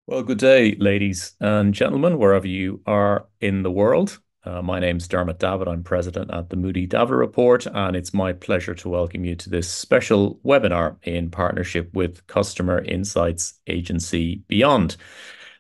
Well, good day, ladies and gentlemen, wherever you are in the world. My name's Dermot Davitt. I'm president at the Moodie Davitt Report, and it's my pleasure to welcome you to this special webinar in partnership with customer insights agency Beyond.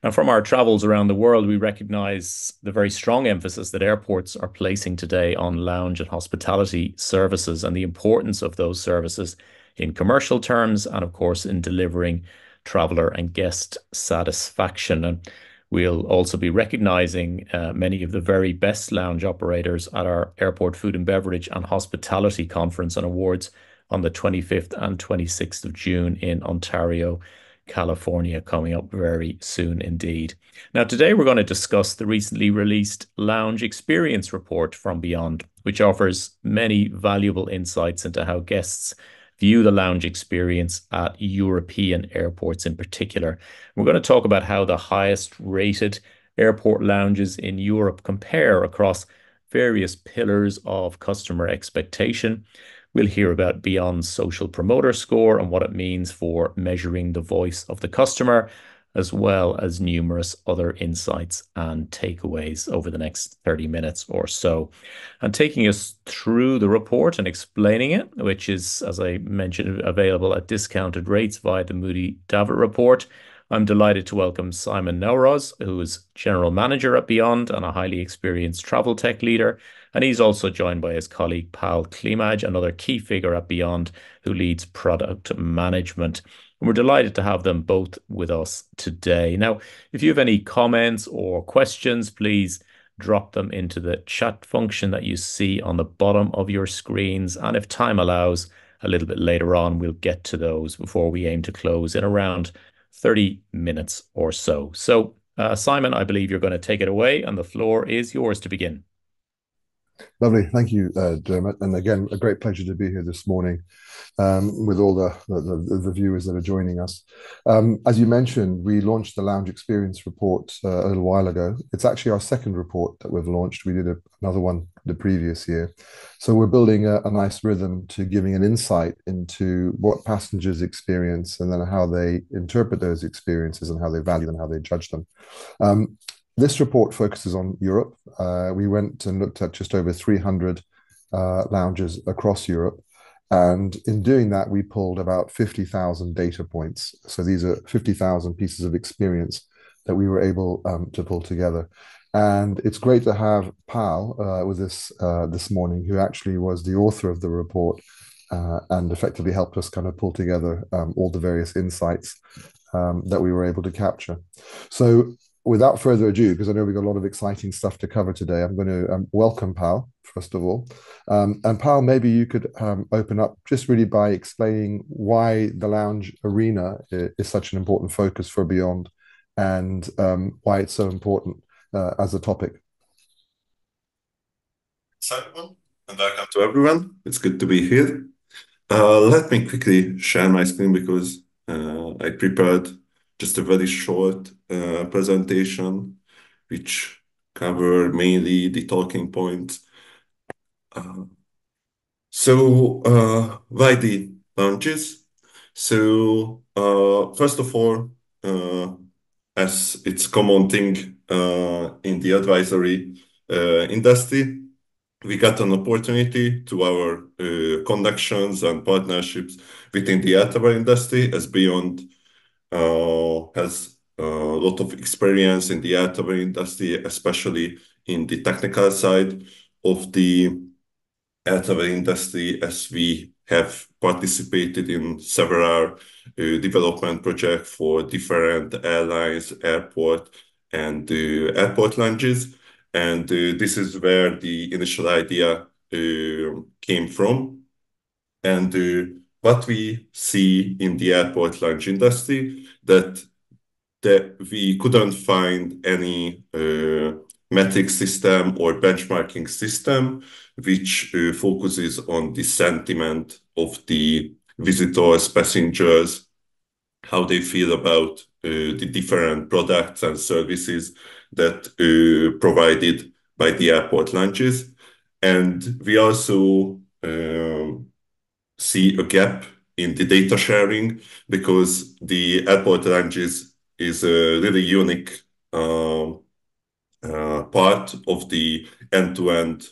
Now, from our travels around the world, we recognize the very strong emphasis that airports are placing today on lounge and hospitality services and the importance of those services in commercial terms and, of course, in delivering traveler and guest satisfaction. And we'll also be recognizing many of the very best lounge operators at our Airport Food and Beverage and Hospitality Conference and Awards on the 25th and 26th of June in Ontario, California, coming up very soon indeed. Now, today we're going to discuss the recently released Lounge Experience Report from Beyond, which offers many valuable insights into how guests view the lounge experience at European airports in particular. We're going to talk about how the highest rated airport lounges in Europe compare across various pillars of customer expectation. We'll hear about Beyond's social promoter score and what it means for measuring the voice of the customer, as well as numerous other insights and takeaways over the next 30 minutes or so. And taking us through the report and explaining it, which is, as I mentioned, available at discounted rates via the Moodie Davitt Report, I'm delighted to welcome Simon Nauroz, who is General Manager at Beyond and a highly experienced travel tech leader. And he's also joined by his colleague Pal Klimaj, another key figure at Beyond, who leads product management. And we're delighted to have them both with us today. Now, if you have any comments or questions, please drop them into the chat function that you see on the bottom of your screens. And if time allows, a little bit later on, we'll get to those before we aim to close in around 30 minutes or so. So, Simon, I believe you're going to take it away, and the floor is yours to begin. Lovely. Thank you, Dermot. And again, a great pleasure to be here this morning with all the viewers that are joining us. As you mentioned, we launched the Lounge Experience Report a little while ago. It's actually our second report that we've launched. We did another one the previous year. So we're building a nice rhythm to giving an insight into what passengers experience and then how they interpret those experiences and how they value them, how they judge them. Um, this report focuses on Europe. We went and looked at just over 300 lounges across Europe. And in doing that, we pulled about 50,000 data points. So these are 50,000 pieces of experience that we were able to pull together. And it's great to have Pal with us this morning, who actually was the author of the report and effectively helped us kind of pull together all the various insights that we were able to capture. So without further ado, because I know we've got a lot of exciting stuff to cover today, I'm going to welcome Pal, first of all. And Pal, maybe you could open up just really by explaining why the lounge arena is such an important focus for Beyond and why it's so important as a topic. Simon, and welcome to everyone. It's good to be here. Let me quickly share my screen because I prepared just a very short presentation which cover mainly the talking points. Why the launches? First of all, as it's common thing in the advisory industry, we got an opportunity to our connections and partnerships within the air travel industry, as Beyond has a lot of experience in the air travel industry, especially in the technical side of the air travel industry, as we have participated in several development projects for different airlines, airport, and airport lounges. And this is where the initial idea came from. And what we see in the airport lounge industry, that we couldn't find any metric system or benchmarking system which focuses on the sentiment of the visitors, passengers, how they feel about the different products and services that provided by the airport lounges. And we also see a gap in the data sharing because the airport lounges is a really unique part of the end-to-end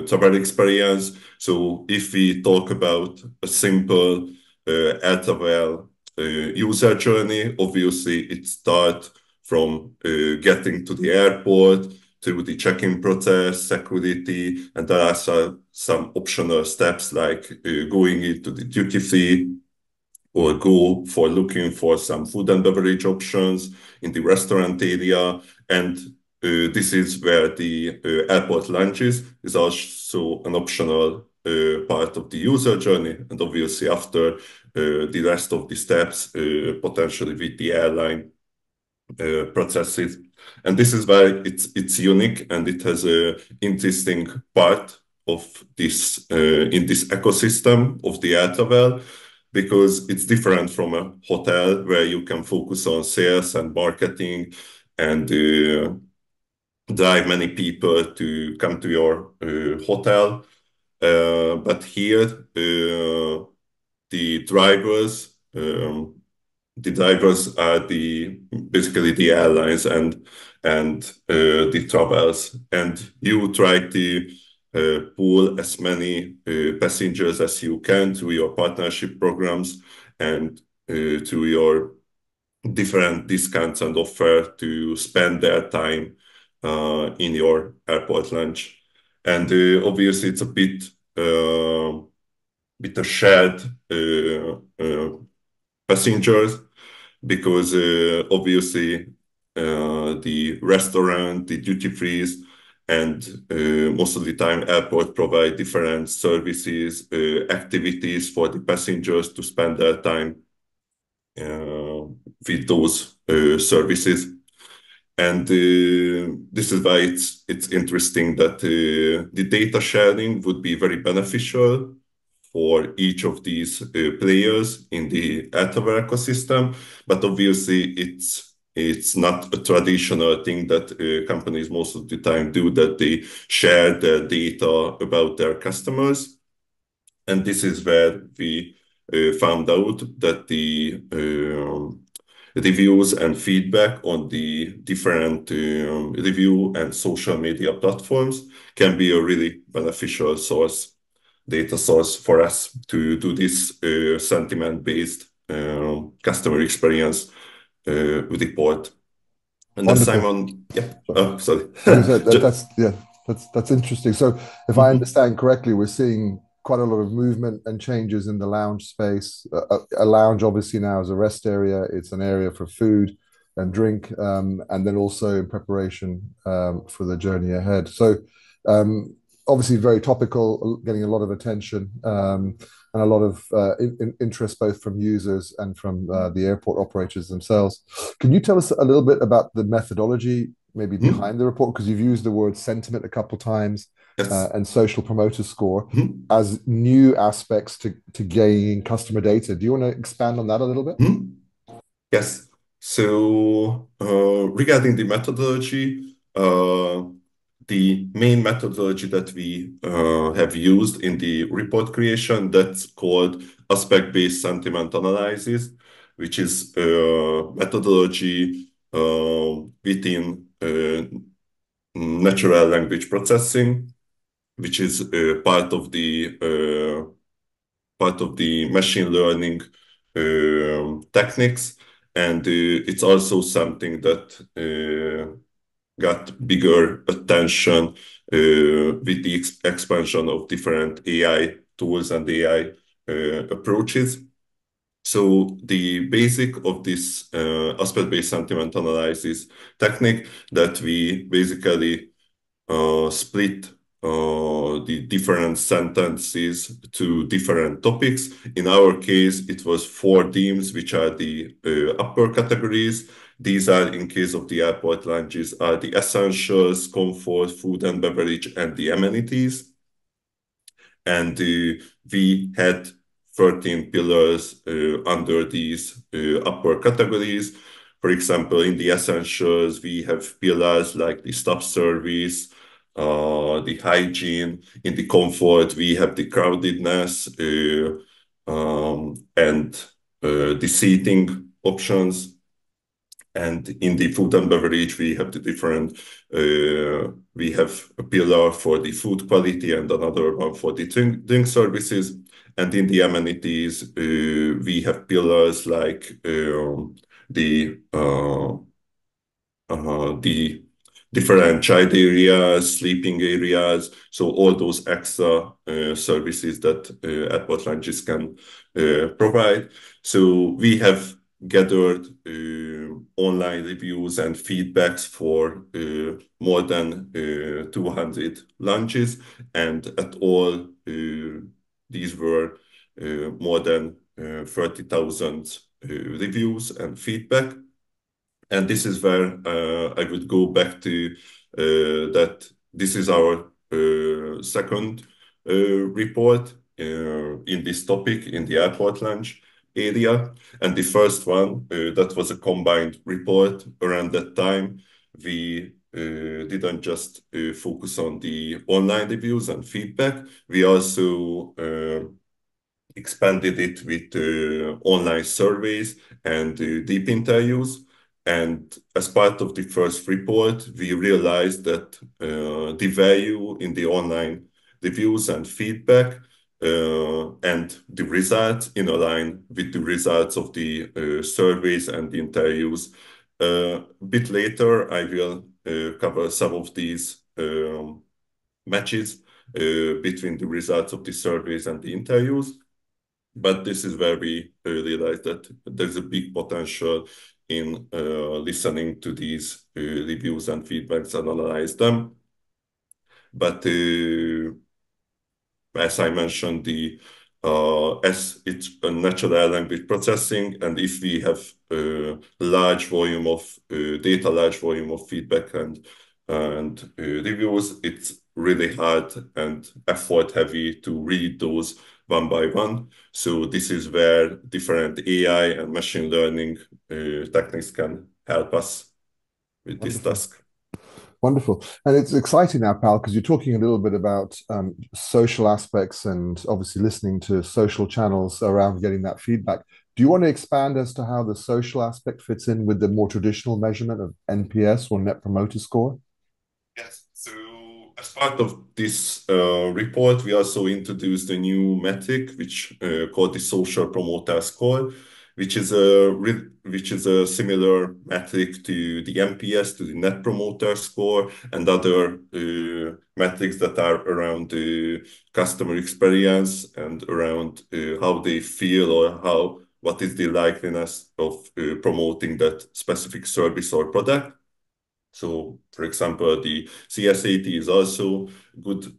travel experience. So if we talk about a simple air travel user journey, obviously it starts from getting to the airport, to the check-in process, security, and there are some optional steps like going into the duty-free or go for looking for some food and beverage options in the restaurant area. And this is where the airport lunches is also an optional part of the user journey. And obviously after the rest of the steps, potentially with the airline processes. And this is why it's unique and it has a interesting part of this in this ecosystem of the air travel, because it's different from a hotel where you can focus on sales and marketing and drive many people to come to your hotel. But here, the drivers, the drivers are basically the airlines and the travels, and you try to pull as many passengers as you can through your partnership programs and to your different discounts and offer to spend their time in your airport lounge. And obviously it's a bit a shared passengers, because obviously the restaurant, the duty frees, and most of the time airport provide different services, activities for the passengers to spend their time with those services. And this is why it's interesting that the data sharing would be very beneficial for each of these players in the Altaver ecosystem. But obviously, it's not a traditional thing that companies most of the time do, that they share their data about their customers. And this is where we found out that the reviews and feedback on the different review and social media platforms can be a really beneficial data source for us to do this sentiment-based customer experience report. And then Wonderful. Simon, yeah, sorry. That's interesting. So if I understand correctly, we're seeing quite a lot of movement and changes in the lounge space. A lounge obviously now is a rest area. It's an area for food and drink, and then also in preparation for the journey ahead. So obviously very topical, getting a lot of attention and a lot of interest both from users and from the airport operators themselves. Can you tell us a little bit about the methodology maybe behind the report? Because you've used the word sentiment a couple of times. Yes. And social promoter score as new aspects to gaining customer data. Do you want to expand on that a little bit? Yes. So regarding the methodology, the main methodology that we have used in the report creation, that's called aspect-based sentiment analysis, which is a methodology within natural language processing, which is part of the machine learning techniques, and it's also something that got bigger attention with the expansion of different AI tools and AI approaches. So the basic of this aspect-based sentiment analysis technique, that we basically split the different sentences to different topics. In our case, it was 4 themes, which are the upper categories. These are, in case of the airport lounges, are the essentials, comfort, food and beverage, and the amenities. And we had 13 pillars under these upper categories. For example, in the essentials, we have pillars like the staff service, the hygiene. In the comfort, we have the crowdedness and the seating options. And in the food and beverage, we have the different, we have a pillar for the food quality and another one for the drink services. And in the amenities, we have pillars like the different child areas, sleeping areas, so all those extra services that airport lounges can provide. So we have gathered online reviews and feedbacks for more than 200 lounges, and at all these were more than 30,000 reviews and feedback. And this is where I would go back to that this is our second report in this topic in the airport lounge area. And the first one, that was a combined report. Around that time, we didn't just focus on the online reviews and feedback. We also expanded it with online surveys and deep interviews. And as part of the first report, we realized that the value in the online reviews and feedback and the results in line with the results of the surveys and the interviews. A bit later, I will cover some of these matches between the results of the surveys and the interviews. But this is where we realize that there's a big potential in listening to these reviews and feedbacks and analyze them. But as I mentioned, as it's a natural language processing, and if we have a large volume of data, large volume of feedback and reviews, it's really hard and effort heavy to read those one by one. So this is where different AI and machine learning techniques can help us with this Wonderful. task. Wonderful. And it's exciting now, pal, because you're talking a little bit about social aspects and obviously listening to social channels around getting that feedback. Do you want to expand as to how the social aspect fits in with the more traditional measurement of NPS or Net Promoter Score? Yes. So as part of this report, we also introduced a new metric, which called the social promoter score, which is a similar metric to the NPS, to the Net Promoter Score, and other metrics that are around the customer experience and around how they feel or what is the likeliness of promoting that specific service or product. So, for example, the CS80 is also a good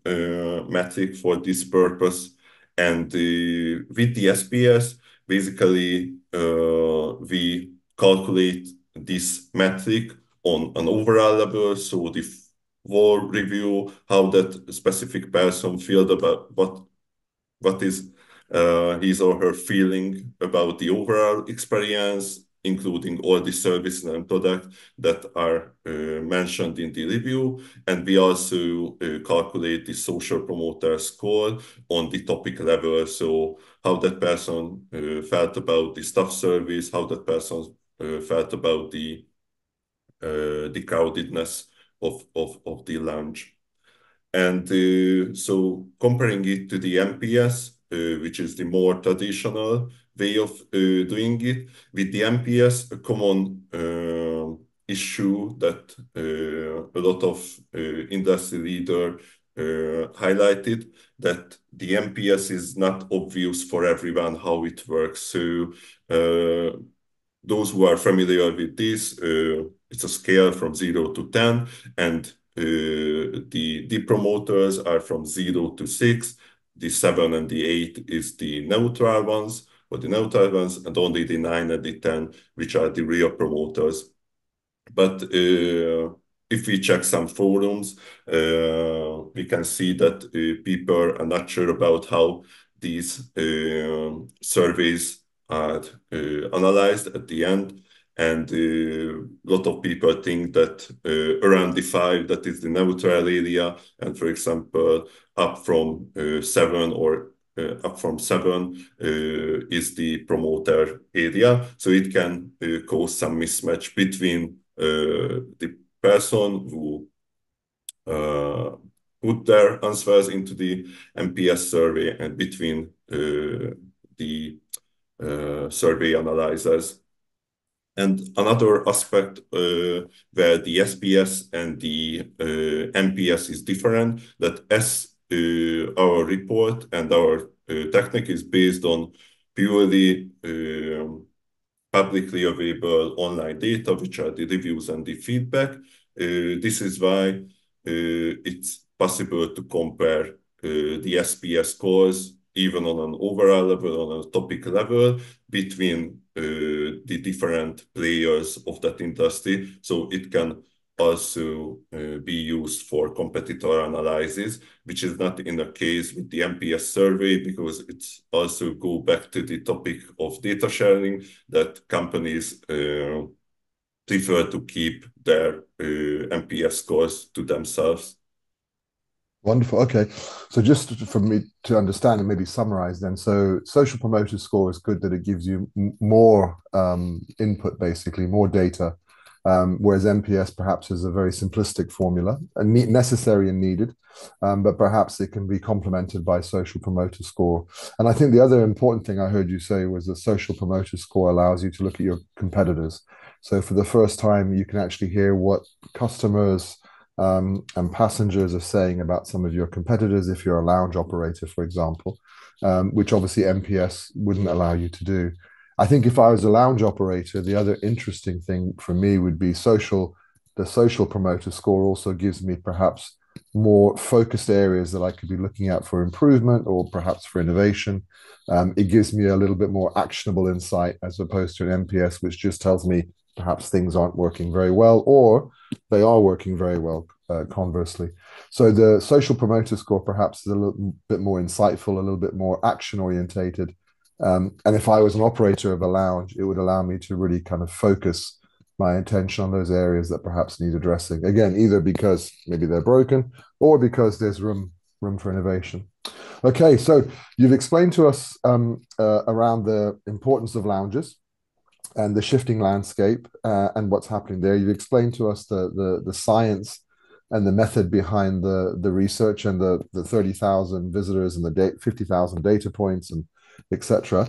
metric for this purpose. And with the SPS, basically, we calculate this metric on an overall level. So the whole review, how that specific person feels about what is his or her feeling about the overall experience, including all the services and products that are mentioned in the review. And we also calculate the social promoter score on the topic level. So how that person felt about the staff service, how that person felt about the crowdedness of the lounge. And so comparing it to the MPS, which is the more traditional way of doing it, with the MPS, a common issue that a lot of industry leaders highlighted, that the MPS is not obvious for everyone how it works. So those who are familiar with this, it's a scale from 0 to 10, and the promoters are from 0 to 6. The 7 and the 8 is the neutral ones, and only the 9 and the 10, which are the real promoters. But if we check some forums, we can see that people are not sure about how these surveys are analyzed at the end. And a lot of people think that around the 5, that is the neutral area. And for example, up from 7 or up from 7 is the promoter area. So it can cause some mismatch between the person who put their answers into the NPS survey and between the survey analyzers. And another aspect where the SPS and the NPS is different, that as our report and our technique is based on purely publicly available online data, which are the reviews and the feedback. This is why it's possible to compare the SPS scores even on an overall level, on a topic level, between the different players of that industry. So it can also be used for competitor analysis, which is not in the case with the NPS survey, because it's also go back to the topic of data sharing, that companies prefer to keep their NPS scores to themselves. Wonderful. Okay. So just for me to understand and maybe summarize then, so social promoter score is good that it gives you more input, basically, more data, whereas NPS perhaps is a very simplistic formula, and necessary and needed, but perhaps it can be complemented by social promoter score. And I think the other important thing I heard you say was the social promoter score allows you to look at your competitors. So for the first time, you can actually hear what customers and passengers are saying about some of your competitors if you're a lounge operator, for example, which obviously NPS wouldn't allow you to do. I think if I was a lounge operator, the other interesting thing for me would be social. The social promoter score also gives me perhaps more focused areas that I could be looking at for improvement or perhaps for innovation. It gives me a little bit more actionable insight as opposed to an NPS, which just tells me perhaps things aren't working very well or they are working very well, conversely. So the social promoter score perhaps is a little bit more insightful, a little bit more action orientated. And if I was an operator of a lounge, it would allow me to really kind of focus my attention on those areas that perhaps need addressing. Again, either because maybe they're broken or because there's room for innovation. Okay, so you've explained to us around the importance of lounges and the shifting landscape and what's happening there. You've explained to us the science and the method behind the research and the 30,000 visitors and the 50,000 data points and etc.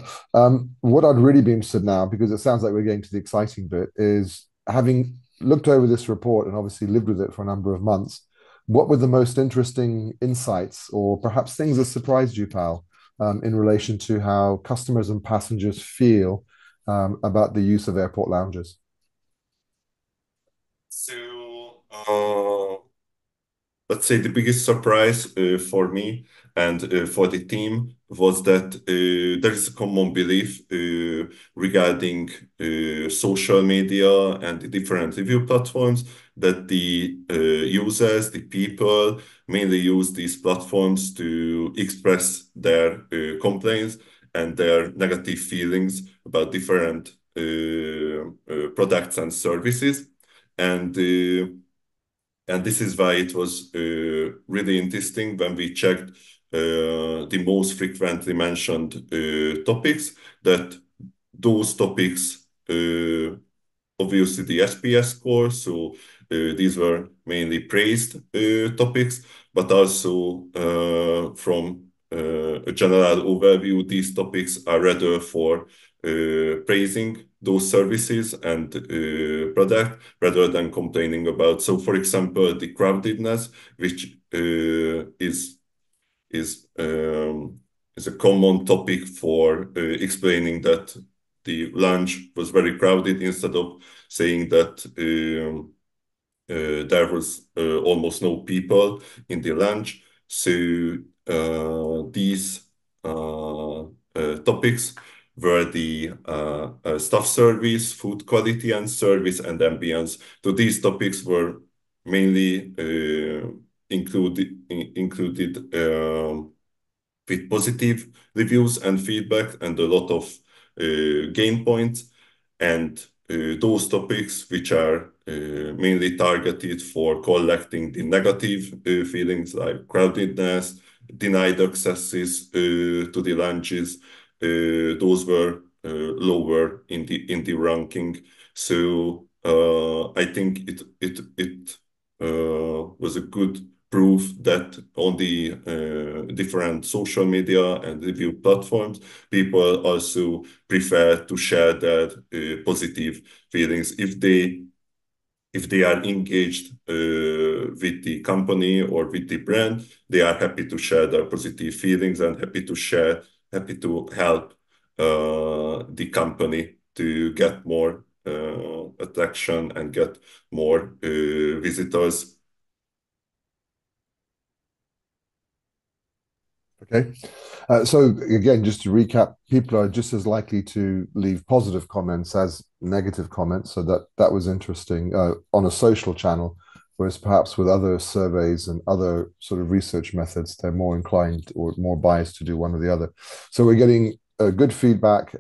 What I'd really be interested now, because it sounds like we're getting to the exciting bit, is having looked over this report and obviously lived with it for a number of months, what were the most interesting insights or perhaps things that surprised you, pal, in relation to how customers and passengers feel about the use of airport lounges? So, let's say the biggest surprise for me and for the team was that there is a common belief regarding social media and the different review platforms, that the users, the people, mainly use these platforms to express their complaints and their negative feelings about different products and services. And this is why it was really interesting when we checked the most frequently mentioned topics, that those topics, obviously the SPS score, so these were mainly praised topics, but also from a general overview, these topics are rather for praising those services and product rather than complaining about. So, for example, the crowdedness, which is a common topic for explaining that the lounge was very crowded, instead of saying that there was almost no people in the lounge. So these topics were the staff service, food quality and service, and ambience. So these topics were mainly included with positive reviews and feedback and a lot of gain points. And those topics which are mainly targeted for collecting the negative feelings like crowdedness, denied accesses to the lounges, those were lower in the ranking. So I think it was a good proof that on the different social media and review platforms, people also prefer to share their positive feelings if they are engaged with the company or with the brand. They are happy to share their positive feelings and happy to help the company to get more attraction and get more visitors. Okay. So again, just to recap, people are just as likely to leave positive comments as negative comments. So that was interesting on a social channel, whereas perhaps with other surveys and other sort of research methods, they're more inclined or more biased to do one or the other. So we're getting good feedback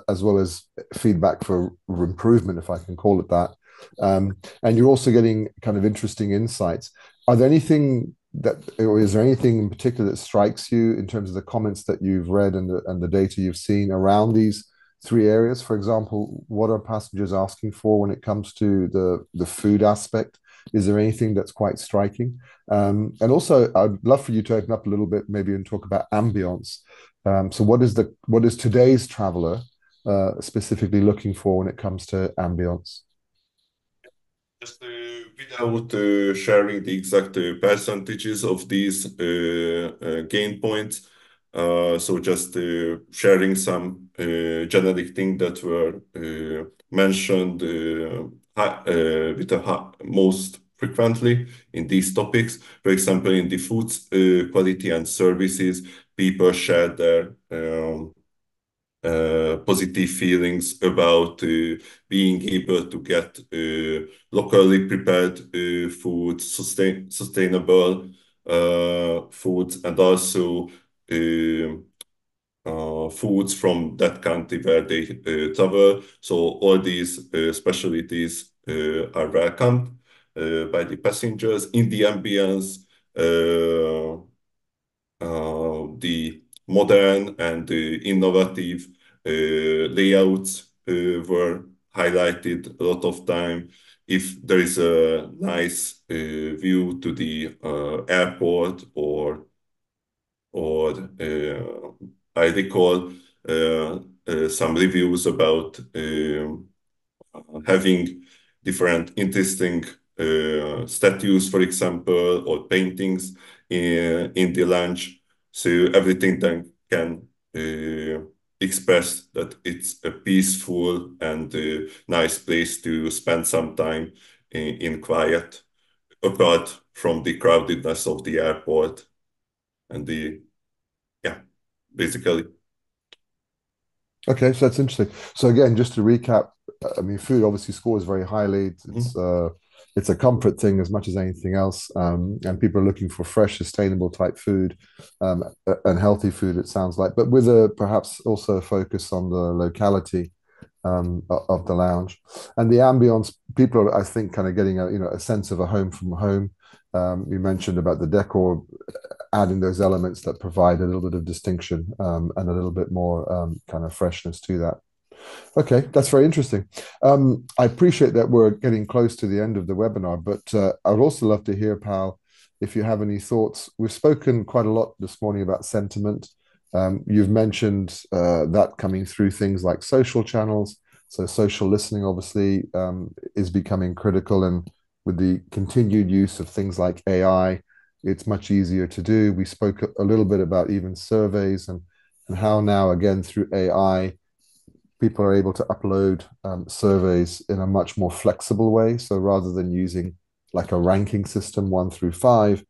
as well as feedback for improvement, if I can call it that. And you're also getting kind of interesting insights. Are there anything that, or is there anything in particular that strikes you in terms of the comments that you've read and the data you've seen around these three areas? For example, what are passengers asking for when it comes to the food aspect? Is there anything that's quite striking? And also, I'd love for you to open up a little bit, maybe, and talk about ambience. So, what is today's traveler specifically looking for when it comes to ambience? Just without sharing the exact percentages of these gain points, so just sharing some generic things that were mentioned with the most frequently in these topics. For example, in the food quality and services, people share their positive feelings about being able to get locally prepared food, sustainable foods, and also foods from that country where they travel. So all these specialties are welcomed by the passengers. In the ambience, the modern and innovative layouts were highlighted a lot of time. If there is a nice view to the airport, or I recall some reviews about having different interesting statues, for example, or paintings in the lounge. So everything then can express that it's a peaceful and nice place to spend some time in quiet, apart from the crowdedness of the airport and yeah, basically. Okay, so that's interesting. So again, just to recap, I mean, food obviously scores very highly. It's a comfort thing as much as anything else, and people are looking for fresh, sustainable type food, and healthy food. It sounds like, but with a perhaps also a focus on the locality of the lounge and the ambience. People are, I think, kind of getting a sense of a home from home. You mentioned about the decor, adding those elements that provide a little bit of distinction and a little bit more kind of freshness to that. Okay, that's very interesting. I appreciate that we're getting close to the end of the webinar, but I would also love to hear, Pal, if you have any thoughts. We've spoken quite a lot this morning about sentiment. You've mentioned that coming through things like social channels. So social listening obviously is becoming critical, and with the continued use of things like AI, it's much easier to do. We spoke a little bit about even surveys and how now again through AI people are able to upload surveys in a much more flexible way. So rather than using like a ranking system 1 through 5,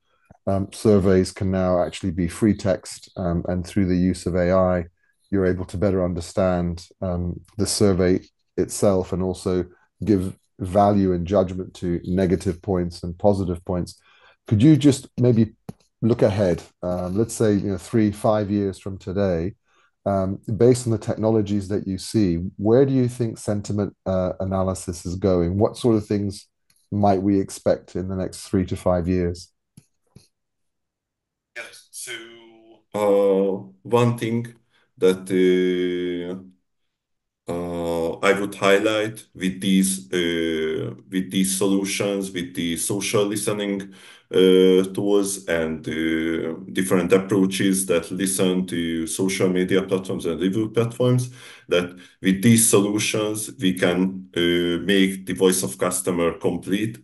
surveys can now actually be free text, and through the use of AI, you're able to better understand the survey itself and also give value and judgment to negative points and positive points. Could you just maybe look ahead? Let's say 3, 5 years from today, based on the technologies that you see, where do you think sentiment analysis is going? What sort of things might we expect in the next 3 to 5 years? Yes. One thing that I would highlight with these solutions, with the social listening tools and different approaches that listen to social media platforms and review platforms, that with these solutions we can make the voice of customer complete.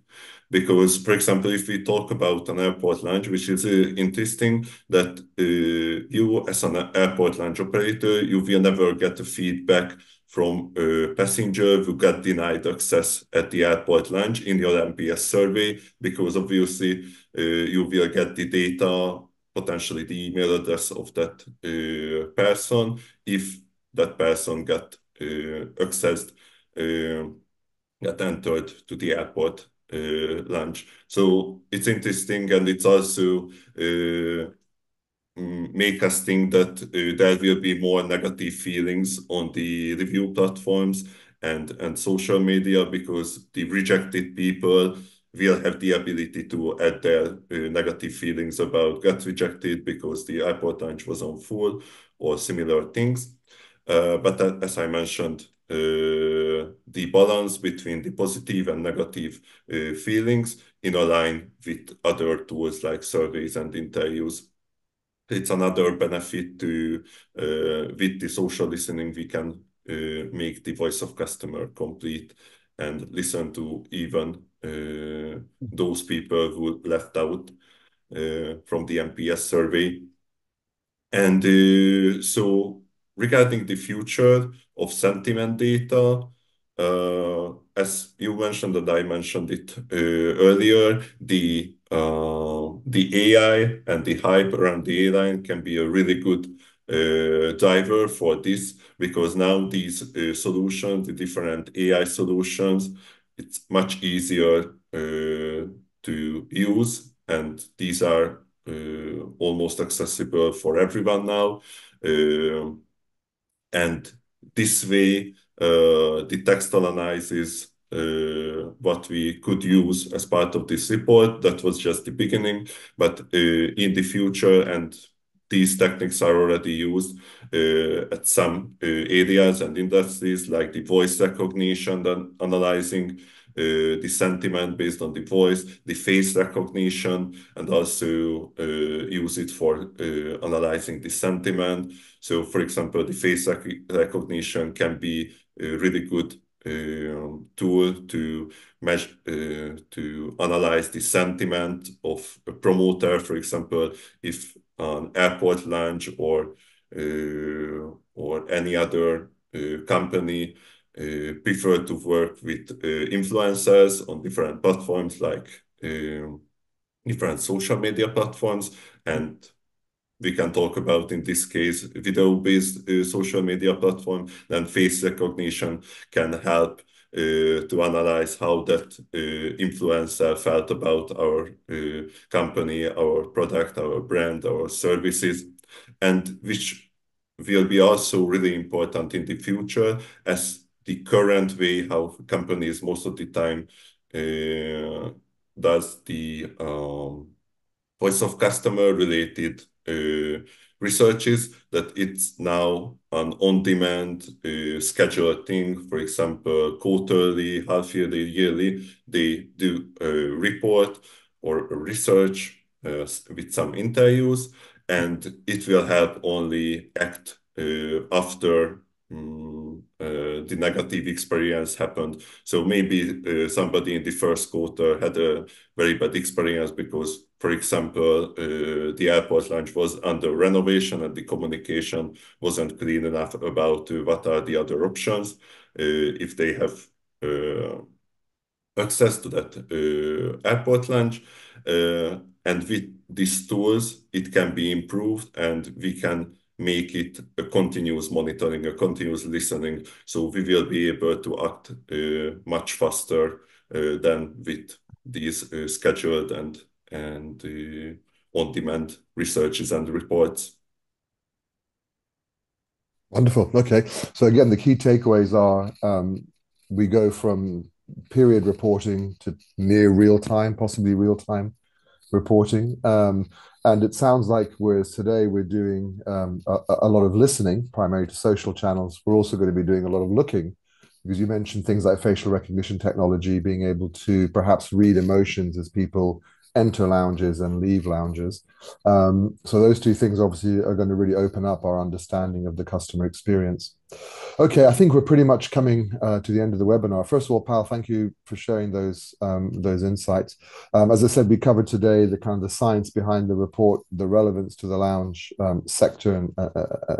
Because, for example, if we talk about an airport lounge, which is interesting, that you as an airport lounge operator, you will never get the feedback from a passenger who got denied access at the airport lounge in your NPS survey, because obviously you will get the data, potentially the email address of that person, if that person got accessed, got entered to the airport lounge. So it's interesting, and it's also make us think that there will be more negative feelings on the review platforms and social media, because the rejected people will have the ability to add their negative feelings about got rejected because the airport lounge was on full or similar things. But as I mentioned, the balance between the positive and negative feelings in a line with other tools like surveys and interviews. It's another benefit to with the social listening, we can make the voice of customer complete and listen to even those people who left out from the NPS survey. And so regarding the future of sentiment data, as you mentioned and I mentioned it earlier, the AI and the hype around the AI can be a really good driver for this, because now these solutions, the different AI solutions, it's much easier to use, and these are almost accessible for everyone now. And this way, the textual analysis, what we could use as part of this report, that was just the beginning, but in the future, and these techniques are already used at some areas and industries, like the voice recognition, then analyzing the sentiment based on the voice, the face recognition, and also use it for analyzing the sentiment. So, for example, the face recognition can be a really good tool to measure, to analyze the sentiment of a promoter. For example, if an airport lounge or any other company prefer to work with influencers on different platforms, like different social media platforms, and we can talk about, in this case, video-based social media platform, then face recognition can help to analyze how that influencer felt about our company, our product, our brand, our services, and which will be also really important in the future, as the current way how companies most of the time does the voice of customer related researches, that it's now an on-demand scheduled thing. For example, quarterly, half-yearly, yearly, they do a report or a research with some interviews, and it will help only act after the negative experience happened. So maybe somebody in the first quarter had a very bad experience because, for example, the airport lounge was under renovation and the communication wasn't clean enough about what are the other options. If they have access to that airport lounge, and with these tools, it can be improved, and we can make it a continuous monitoring, a continuous listening. So we will be able to act much faster than with these scheduled and on-demand researches and reports. Wonderful. Okay. So again, the key takeaways are we go from period reporting to near real time, possibly real time reporting. And it sounds like whereas today we're doing a lot of listening, primarily to social channels, we're also going to be doing a lot of looking, because you mentioned things like facial recognition technology, being able to perhaps read emotions as people enter lounges and leave lounges. So those two things obviously are going to really open up our understanding of the customer experience. Okay, I think we're pretty much coming to the end of the webinar. First of all, Pal, thank you for sharing those insights. As I said, we covered today the kind of the science behind the report, the relevance to the lounge sector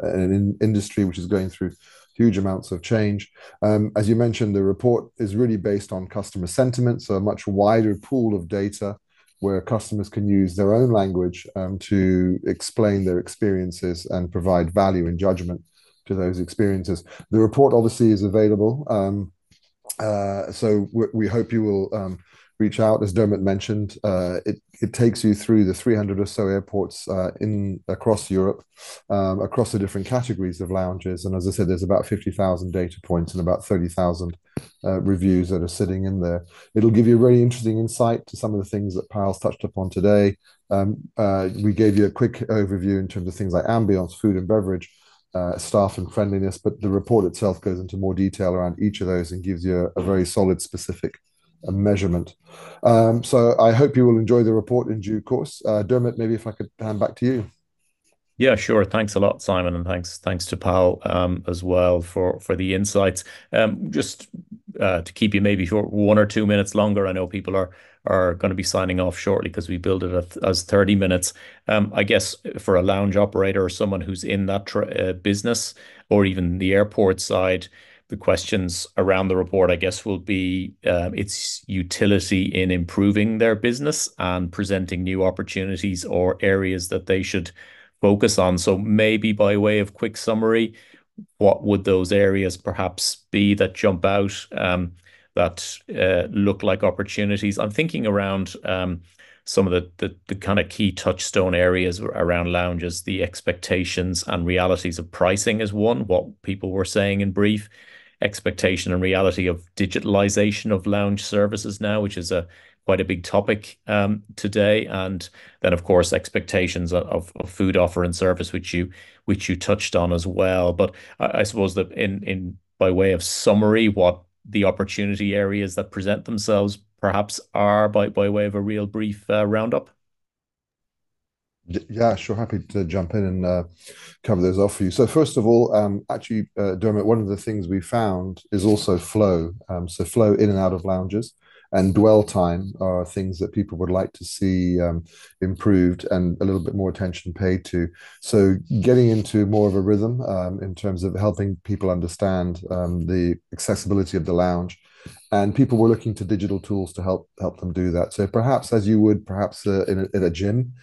and industry, which is going through huge amounts of change. As you mentioned, the report is really based on customer sentiment, so a much wider pool of data where customers can use their own language to explain their experiences and provide value and judgment to those experiences. The report obviously is available. So we hope you will reach out. As Dermot mentioned, it takes you through the 300 or so airports across Europe, across the different categories of lounges. And as I said, there's about 50,000 data points and about 30,000 reviews that are sitting in there. It'll give you a really interesting insight to some of the things that Pal's touched upon today. We gave you a quick overview in terms of things like ambience, food and beverage, staff and friendliness, but the report itself goes into more detail around each of those and gives you a very solid, specific measurement. So I hope you will enjoy the report in due course. Dermot, maybe if I could hand back to you. Yeah, sure. Thanks a lot, Simon, and thanks to Pal as well for the insights. Just to keep you maybe for 1 or 2 minutes longer, I know people are going to be signing off shortly because we build it as 30 minutes. I guess for a lounge operator or someone who's in that business or even the airport side, the questions around the report, I guess, will be its utility in improving their business and presenting new opportunities or areas that they should focus on. So maybe by way of quick summary, what would those areas perhaps be that jump out that look like opportunities? I'm thinking around some of the kind of key touchstone areas around lounges, the expectations and realities of pricing is one, what people were saying in brief, expectation and reality of digitalization of lounge services now, which is a quite a big topic today, and then of course expectations of food offer and service, which you touched on as well. But I suppose that in by way of summary, what the opportunity areas that present themselves perhaps are by way of a real brief roundup. Yeah, sure. Happy to jump in and cover those off for you. So first of all, actually, Dermot, one of the things we found is also flow. So flow in and out of lounges and dwell time are things that people would like to see improved and a little bit more attention paid to. So getting into more of a rhythm in terms of helping people understand the accessibility of the lounge. And people were looking to digital tools to help them do that. So perhaps, as you would perhaps in a gym,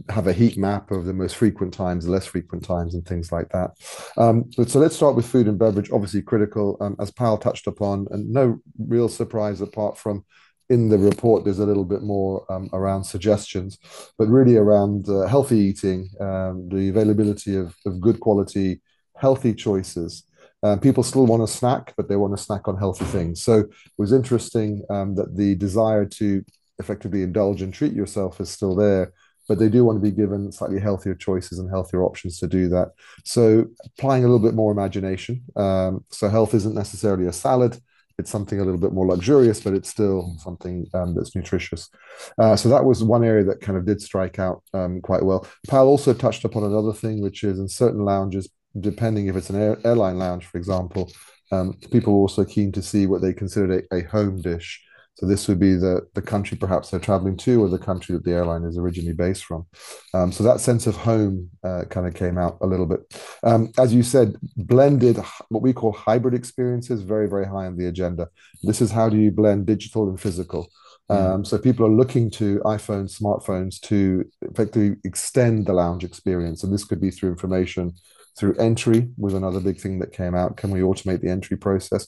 have a heat map of the most frequent times, the less frequent times, and things like that. But so let's start with food and beverage, obviously critical, as Pal touched upon, and no real surprise apart from in the report, there's a little bit more around suggestions, but really around healthy eating, the availability of good quality, healthy choices. People still want to snack, but they want to snack on healthy things. So it was interesting that the desire to effectively indulge and treat yourself is still there, but they do want to be given slightly healthier choices and healthier options to do that. So applying a little bit more imagination. So health isn't necessarily a salad. It's something a little bit more luxurious, but it's still something that's nutritious. So that was one area that kind of did strike out quite well. Pal also touched upon another thing, which is in certain lounges, depending if it's an airline lounge, for example, people are also keen to see what they considered a home dish. So this would be the country perhaps they're traveling to or the country that the airline is originally based from. So that sense of home kind of came out a little bit. As you said, blended, what we call hybrid experiences, very, very high on the agenda. This is how do you blend digital and physical. So people are looking to iPhones, smartphones to effectively extend the lounge experience. And this could be through information, through entry was another big thing that came out. Can we automate the entry process?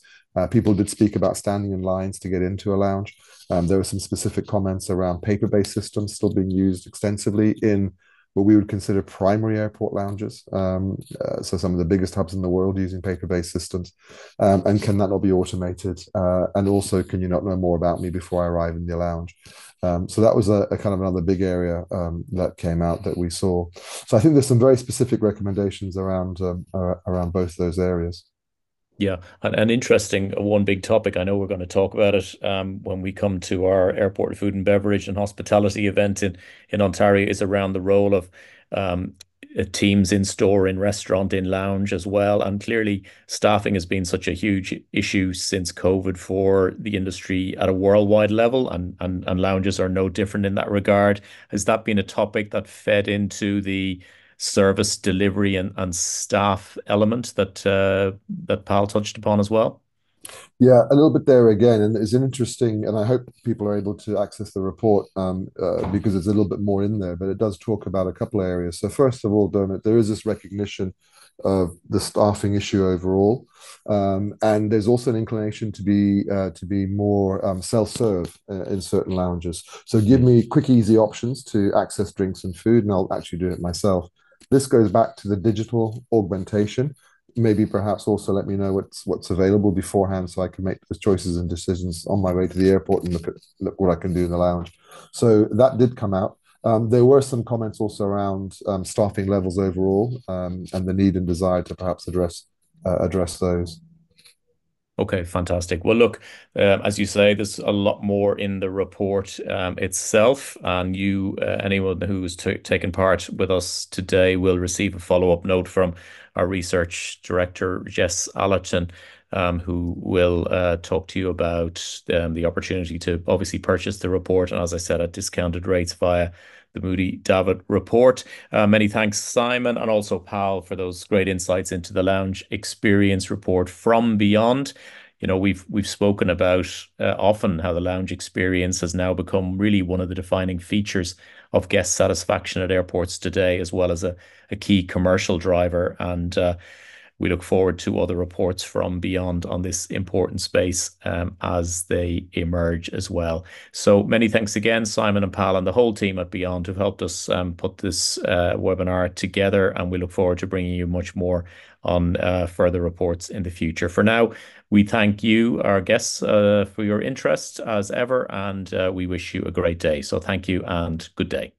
People did speak about standing in lines to get into a lounge. There were some specific comments around paper-based systems still being used extensively in what we would consider primary airport lounges. So some of the biggest hubs in the world using paper-based systems. And can that not be automated? And also, can you not know more about me before I arrive in the lounge? So that was a kind of another big area that came out that we saw. So I think there's some very specific recommendations around both those areas. Yeah, and interesting, one big topic. I know we're going to talk about it when we come to our airport food and beverage and hospitality event in Ontario is around the role of um, teams in store, in restaurant, in lounge as well. And clearly, staffing has been such a huge issue since COVID for the industry at a worldwide level, and lounges are no different in that regard. Has that been a topic that fed into the service delivery and staff element that Pal touched upon as well? Yeah, a little bit there again, and it's an interesting, and I hope people are able to access the report because it's a little bit more in there, but it does talk about a couple of areas. So first of all, Dermot, there is this recognition of the staffing issue overall, and there's also an inclination to be more self-serve in certain lounges. So give Mm. me quick, easy options to access drinks and food, and I'll actually do it myself. This goes back to the digital augmentation. Maybe perhaps also let me know what's available beforehand so I can make those choices and decisions on my way to the airport and look what I can do in the lounge. So that did come out. There were some comments also around staffing levels overall and the need and desire to perhaps address those. Okay, fantastic. Well, look, as you say, there's a lot more in the report itself, and anyone who's taken part with us today will receive a follow-up note from our research director, Jess Allerton, who will talk to you about the opportunity to obviously purchase the report, and as I said, at discounted rates via the Moodie Davitt Report. Many thanks, Simon, and also Pal, for those great insights into the lounge experience report from beyond. You know, we've spoken about often how the lounge experience has now become really one of the defining features of guest satisfaction at airports today, as well as a key commercial driver. And we look forward to other reports from beyond on this important space as they emerge as well. So many thanks again, Simon and Pal, and the whole team at Beyond who've helped us put this webinar together. And we look forward to bringing you much more on further reports in the future. For now, we thank you, our guests, for your interest as ever, and we wish you a great day. So thank you and good day.